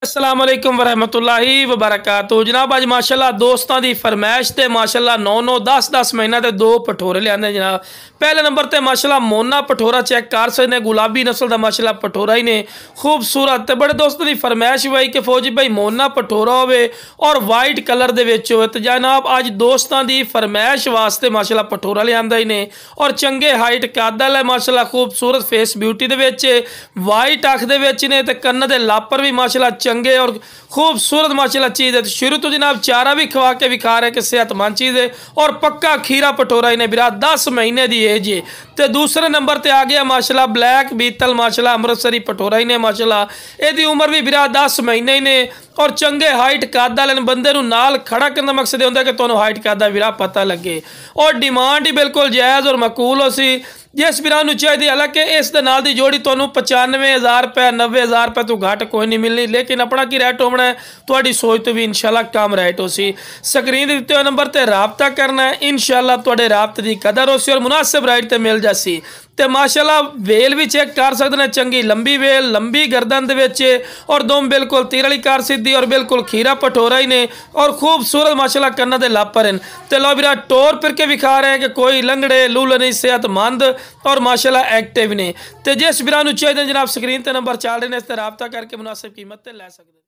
अस्सलाम वालेकुम वरहमतुल्लाहि वबरकातुहू। जनाब अज माशाल्लाह दोस्तों की फरमैश से माशाल्लाह 9-9 10-10 महीना के दो पठोरे लिया जनाब। पहले नंबर पर माशाल्लाह मोना पठोरा चेक कर सकते, गुलाबी नस्ल का माशाल्लाह पठोरा ही ने, खूबसूरत। तो बड़े दोस्तों की फरमैश हुई कि फौजी भाई मोना पठोरा हो और वाइट कलर हो। तो जनाब अज दोस्तों की फरमैश वास्ते माशाल्लाह पठोरा लिया ही ने और चंगे हाइट कादल है माशाल्लाह, खूबसूरत फेस ब्यूटी के वाइट अख ने तो कन्न के लापर भी माशाल्लाह चंगे और खूबसूरत माशाल्लाह चीज़ है। तो शुरू तो जनाब चारा भी खवा के विखा रहे कि सेहतमंद चीज़ है और पक्का खीरा पठोरा ही ने बिरा 10 महीने की एज है। तो दूसरे नंबर पर आ गया माशाल्लाह ब्लैक बीतल माशाल्लाह अमृतसरी पठोरा ही ने माशाल्लाह, यदी उम्र भी बिरा 10 महीने ही ने और चंगे हाइट कादा लेन बंदे नाल खड़ा करने का मकसद होता है कि तुहानू हाइट कादा विरा पता लगे और डिमांड ही बिल्कुल जायज़ और मकूल हो सी। जिस बिरा चाहिए, हालांकि इस दे नाल दी जोड़ी तुहानू 95,000 रुपये 90,000 रुपये तो घट कोई नहीं मिलनी, लेकिन अपना की रेट होना है तुहाडी सोच तो भी इंशाल्लाह कम रेट हो सी। स्क्रीन दिते हुए नंबर पर राबता करना है, इंशाल्लाह तुहाडे राबते की कदर हो सी और मुनासिब रेट ते मिल जासी। तो माशाल्लाह वेल भी चेक कर सकते हैं, चंगी लंबी वेल लंबी गर्दन दे और दुम बिल्कुल तीर वाली कार सीधी और बिल्कुल खीरा पठोरा ही ने और खूबसूरत माशाल्लाह कन्ना दे लापर हैं। तो लो बिरा टोर फिर के विखा रहे हैं कि कोई लंगड़े लूल नहीं, सेहतमंद और माशाल्लाह एक्टिव ने। तो जिस बिरा चाहिए जनाब स्क्रीन पर नंबर चल रहे हैं, इस पर राबता करके मुनासिब कीमत लै सकते।